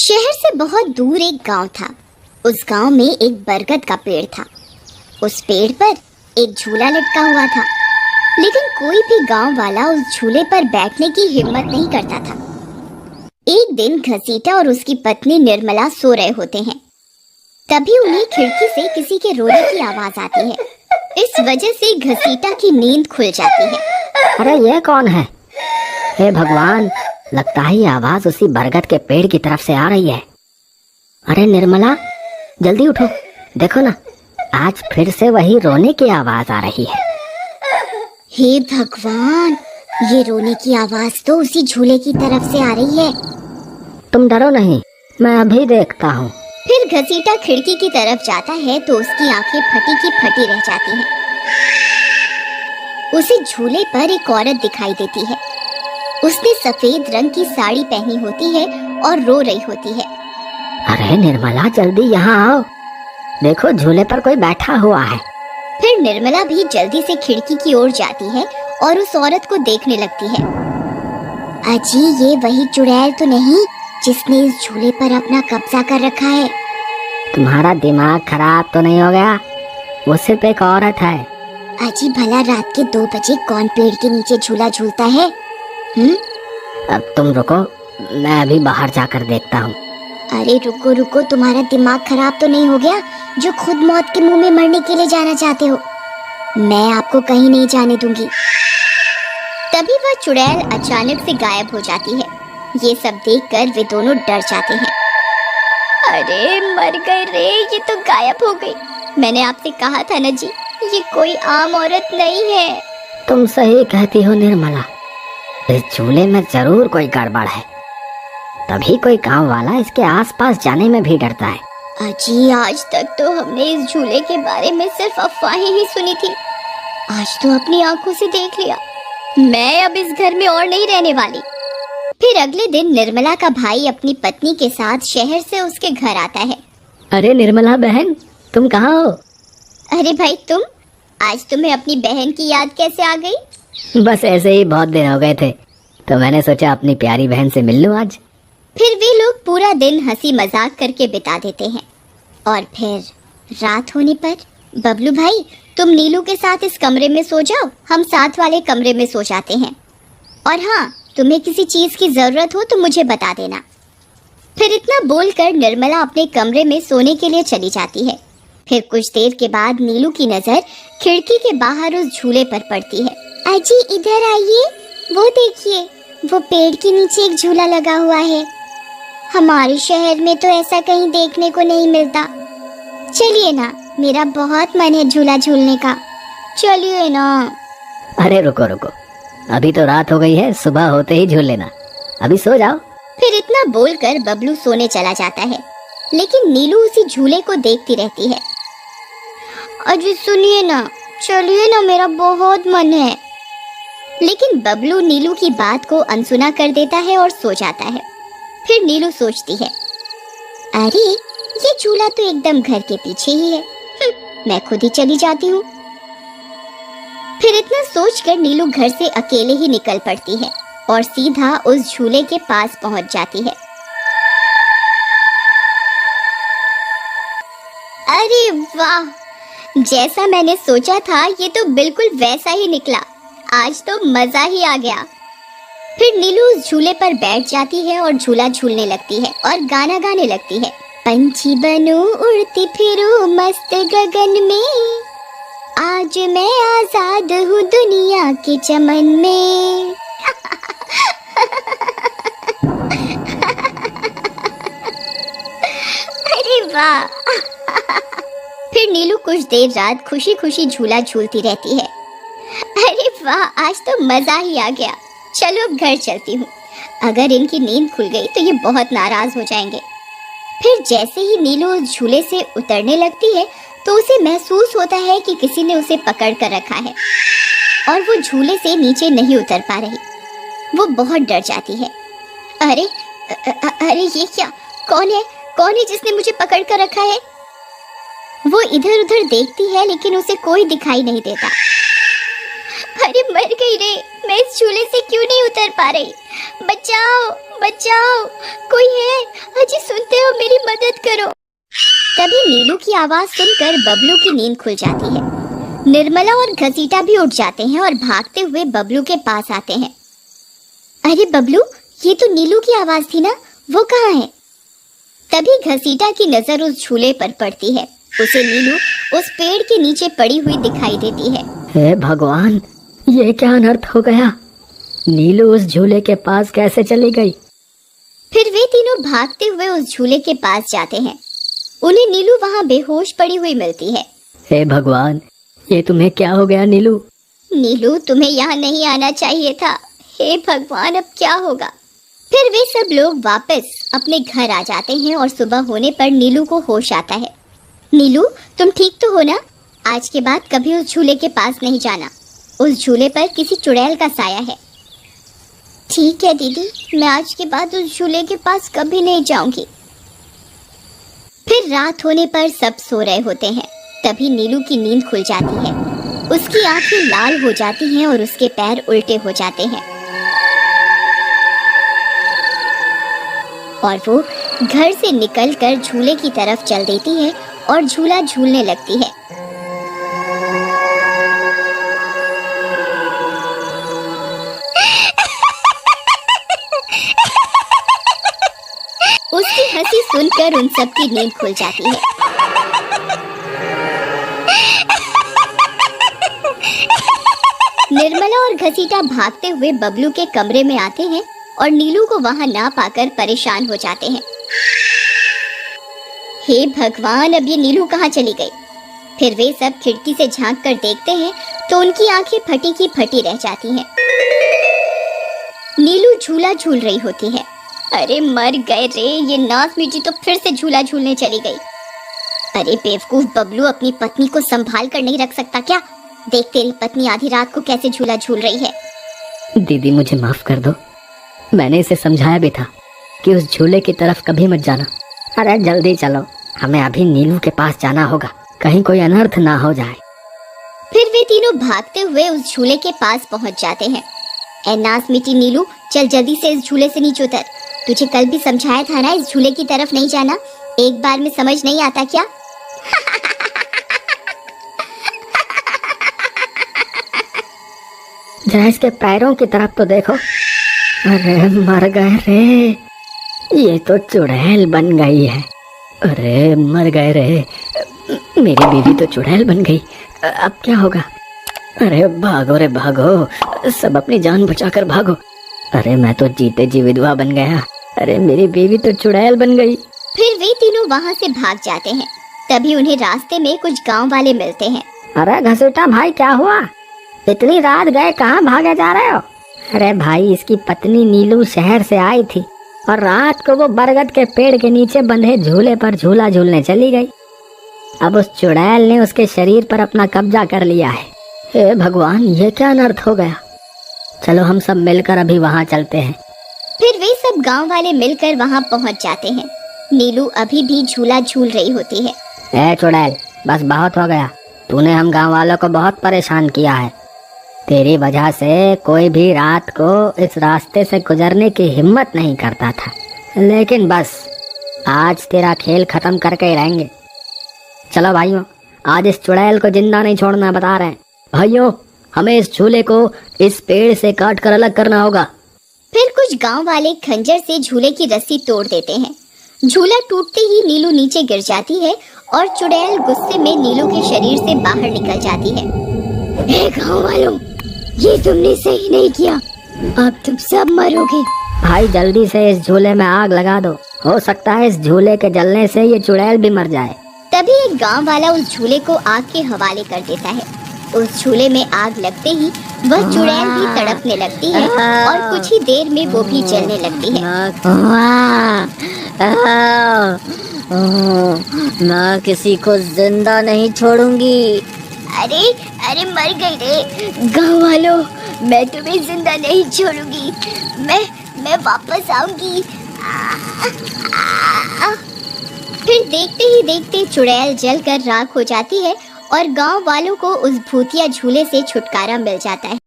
शहर से बहुत दूर एक गांव था। उस गांव में एक बरगद का पेड़ था। उस पेड़ पर एक झूला लटका हुआ था, लेकिन कोई भी गांव वाला उस झूले पर बैठने की हिम्मत नहीं करता था। एक दिन घसीटा और उसकी पत्नी निर्मला सो रहे होते हैं। तभी उन्हें खिड़की से किसी के रोने की आवाज आती है। इस वजह से घसीटा की नींद खुल जाती है। अरे ये कौन है? हे भगवान, लगता है ये आवाज उसी बरगद के पेड़ की तरफ से आ रही है। अरे निर्मला, जल्दी उठो, देखो ना, आज फिर से वही रोने की आवाज आ रही है। हे भगवान, ये रोने की आवाज तो उसी झूले की तरफ से आ रही है। तुम डरो नहीं, मैं अभी देखता हूँ। फिर घसीटा खिड़की की तरफ जाता है तो उसकी आंखें फटी की फटी रह जाती हैं। उसे झूले पर एक औरत दिखाई देती है। उसने सफेद रंग की साड़ी पहनी होती है और रो रही होती है। अरे निर्मला, जल्दी यहाँ आओ, देखो झूले पर कोई बैठा हुआ है। फिर निर्मला भी जल्दी से खिड़की की ओर जाती है और उस औरत को देखने लगती है। अजी, ये वही चुड़ैल तो नहीं जिसने इस झूले पर अपना कब्जा कर रखा है? तुम्हारा दिमाग खराब तो नहीं हो गया? वो सिर्फ एक औरत है। अजी, भला रात के 2 बजे कौन पेड़ के नीचे झूला झूलता है? अब तुम रुको, मैं अभी बाहर जाकर देखता हूँ। अरे रुको रुको, तुम्हारा दिमाग खराब तो नहीं हो गया जो खुद मौत के मुंह में मरने के लिए जाना चाहते हो? मैं आपको कहीं नहीं जाने दूंगी। तभी वह चुड़ैल अचानक से गायब हो जाती है। ये सब देखकर वे दोनों डर जाते हैं। अरे मर गए रे, ये तो गायब हो गई। मैंने आपसे कहा था ना जी, ये कोई आम औरत नहीं है। तुम सही कहती हो निर्मला, इस झूले में जरूर कोई गड़बड़ है, तभी कोई गांव वाला इसके आसपास जाने में भी डरता है। अजी, आज तक तो हमने इस झूले के बारे में सिर्फ अफवाहें ही सुनी थी। आज तो अपनी आंखों से देख लिया। मैं अब इस घर में और नहीं रहने वाली। फिर अगले दिन निर्मला का भाई अपनी पत्नी के साथ शहर से उसके घर आता है। अरे निर्मला बहन, तुम कहाँ हो? अरे भाई, तुम आज तुम्हें अपनी बहन की याद कैसे आ गई? बस ऐसे ही, बहुत दिन हो गए थे तो मैंने सोचा अपनी प्यारी बहन से मिल लूं आज। फिर वे लोग पूरा दिन हंसी मजाक करके बिता देते हैं। और फिर रात होने पर, बबलू भाई, तुम नीलू के साथ इस कमरे में सो जाओ, हम साथ वाले कमरे में सो जाते हैं। और हाँ, तुम्हें किसी चीज की जरूरत हो तो मुझे बता देना। फिर इतना बोलकर निर्मला अपने कमरे में सोने के लिए चली जाती है। फिर कुछ देर के बाद नीलू की नजर खिड़की के बाहर उस झूले पर पड़ती है। अजी, इधर आइए, वो देखिए, वो पेड़ के नीचे एक झूला लगा हुआ है। हमारे शहर में तो ऐसा कहीं देखने को नहीं मिलता। चलिए ना, मेरा बहुत मन है झूला झूलने का, चलिए ना। अरे रुको रुको, अभी तो रात हो गई है, सुबह होते ही झूल लेना, अभी सो जाओ। फिर इतना बोलकर बबलू सोने चला जाता है, लेकिन नीलू उसी झूले को देखती रहती है। अजी सुनिए ना, चलिए ना, मेरा बहुत मन है। लेकिन बबलू नीलू की बात को अनसुना कर देता है और सो जाता है। फिर नीलू सोचती है, अरे ये झूला तो एकदम घर के पीछे ही है, मैं खुद ही चली जाती हूँ। फिर इतना सोचकर नीलू घर से अकेले ही निकल पड़ती है और सीधा उस झूले के पास पहुंच जाती है। अरे वाह, जैसा मैंने सोचा था ये तो बिल्कुल वैसा ही निकला। आज तो मजा ही आ गया। फिर नीलू उस झूले पर बैठ जाती है और झूला झूलने लगती है और गाना गाने लगती है। पंछी बनूं, उड़ती फिरूं मस्त गगन में, आज मैं आजाद हूँ दुनिया के चमन में। अरे वाह। फिर नीलू कुछ देर रात खुशी खुशी झूला झूलती रहती है। अरे वाह, आज तो मजा ही आ गया। चलो अब घर चलती हूँ, अगर इनकी नींद खुल गई तो ये बहुत नाराज हो जाएंगे। फिर जैसे ही नीलू उस झूले से उतरने लगती है तो उसे महसूस होता है कि किसी ने उसे पकड़ कर रखा है और वो झूले से नीचे नहीं उतर पा रही। वो बहुत डर जाती है। अरे अरे ये क्या, कौन है जिसने मुझे पकड़ कर रखा है? वो इधर उधर देखती है लेकिन उसे कोई दिखाई नहीं देता। अरे मर गई रे, मैं इस झूले से क्यों नहीं उतर पा रही? बचाओ बचाओ, कोई है? अजी सुनते हो, मेरी मदद करो। तभी नीलू की आवाज सुनकर बबलू की नींद खुल जाती है। निर्मला और घसीटा भी उठ जाते हैं और भागते हुए बबलू के पास आते हैं। अरे बबलू, ये तो नीलू की आवाज थी ना, वो कहाँ है? तभी घसीटा की नजर उस झूले पर पड़ती है। उसे नीलू उस पेड़ के नीचे पड़ी हुई दिखाई देती है। हे भगवान, ये क्या अनर्थ हो गया? नीलू उस झूले के पास कैसे चली गई? फिर वे तीनों भागते हुए उस झूले के पास जाते हैं। उन्हें नीलू वहाँ बेहोश पड़ी हुई मिलती है। हे भगवान, ये तुम्हें क्या हो गया नीलू? नीलू, तुम्हें यहाँ नहीं आना चाहिए था। हे भगवान, अब क्या होगा? फिर वे सब लोग वापस अपने घर आ जाते हैं और सुबह होने पर नीलू को होश आता है। नीलू, तुम ठीक तो हो ना? आज के बाद कभी उस झूले के पास नहीं जाना। उस झूले पर किसी चुड़ैल का साया है। ठीक है दीदी, मैं आज के बाद उस झूले के पास कभी नहीं जाऊंगी। फिर रात होने पर सब सो रहे होते हैं। तभी नीलू की नींद खुल जाती है। उसकी आंखें लाल हो जाती हैं और उसके पैर उल्टे हो जाते हैं और वो घर से निकलकर झूले की तरफ चल देती है और झूला झूलने लगती है। उसकी हंसी सुनकर उन सब की नींद खुल जाती है। निर्मला और घसीटा भागते हुए बबलू के कमरे में आते हैं और नीलू को वहां ना पाकर परेशान हो जाते हैं। हे भगवान, अब ये नीलू कहाँ चली गई? फिर वे सब खिड़की से झांक कर देखते हैं तो उनकी आंखें फटी की फटी रह जाती हैं। नीलू झूला झूल रही होती है। अरे मर गए रे, ये नाच मीठी तो फिर से झूला झूलने चली गई। अरे बेवकूफ बबलू, अपनी पत्नी को संभाल कर नहीं रख सकता क्या? देख तेरी पत्नी आधी रात को कैसे झूला झूल रही है। दीदी, मुझे माफ कर दो। मैंने इसे समझाया भी था कि उस झूले की तरफ कभी मत जाना। अरे जल्दी चलो, हमें अभी नीलू के पास जाना होगा, कहीं कोई अनर्थ ना हो जाए। फिर वे तीनों भागते हुए उस झूले के पास पहुंच जाते हैं। ए नास मीठी नीलू, चल जल्दी से इस झूले से नीचे उतर। तुझे कल भी समझाया था ना इस झूले की तरफ नहीं जाना। एक बार में समझ नहीं आता क्या? जरा इसके पैरों की तरफ तो देखो। अरे मर गए रे, ये तो चुड़ैल बन गई है। अरे मर गए रे, मेरी बीवी तो चुड़ैल बन गई। अब क्या होगा? अरे भागो रे भागो, सब अपनी जान बचाकर भागो। अरे मैं तो जीते जी विधवा बन गया। अरे मेरी बीवी तो चुड़ैल बन गई। फिर वे तीनों वहाँ से भाग जाते हैं। तभी उन्हें रास्ते में कुछ गांव वाले मिलते हैं। अरे घसीटा भाई, क्या हुआ? इतनी रात गए कहाँ भागे जा रहे हो? अरे भाई, इसकी पत्नी नीलू शहर से आई थी और रात को वो बरगद के पेड़ के नीचे बंधे झूले पर झूला झूलने चली गई। अब उस चुड़ैल ने उसके शरीर पर अपना कब्जा कर लिया है। हे भगवान, ये क्या अनर्थ हो गया? चलो हम सब मिलकर अभी वहाँ चलते हैं। फिर वे सब गांव वाले मिलकर वहाँ पहुँच जाते हैं। नीलू अभी भी झूला झूल रही होती है। ए चुड़ैल, बस बहुत हो गया। तूने हम गांव वालों को बहुत परेशान किया है। तेरी वजह से कोई भी रात को इस रास्ते से गुजरने की हिम्मत नहीं करता था, लेकिन बस आज तेरा खेल खत्म करके ही रहेंगे। चलो भाइयों, आज इस चुड़ैल को जिंदा नहीं छोड़ना बता रहे हैं। भाइयों, हमें इस झूले को इस पेड़ से काट कर अलग करना होगा। फिर कुछ गांव वाले खंजर से झूले की रस्सी तोड़ देते हैं। झूला टूटते ही नीलू नीचे गिर जाती है और चुड़ैल गुस्से में नीलू के शरीर से बाहर निकल जाती है। हे गांव वालों, ये तुमने सही नहीं किया, अब तुम सब मरोगे। भाई जल्दी से इस झूले में आग लगा दो, हो सकता है इस झूले के जलने से ये चुड़ैल भी मर जाए। तभी एक गांव वाला उस झूले को आग के हवाले कर देता है। उस झूले में आग लगते ही वह चुड़ैल भी तड़पने लगती है और कुछ ही देर में वो भी जलने लगती है। मैं किसी को जिंदा नहीं छोड़ूंगी। अरे अरे मर गई रे। गांव वालों, मैं तुम्हें जिंदा नहीं छोड़ूंगी। मैं वापस आऊंगी। फिर देखते ही देखते चुड़ैल जलकर राख हो जाती है और गांव वालों को उस भूतिया झूले से छुटकारा मिल जाता है।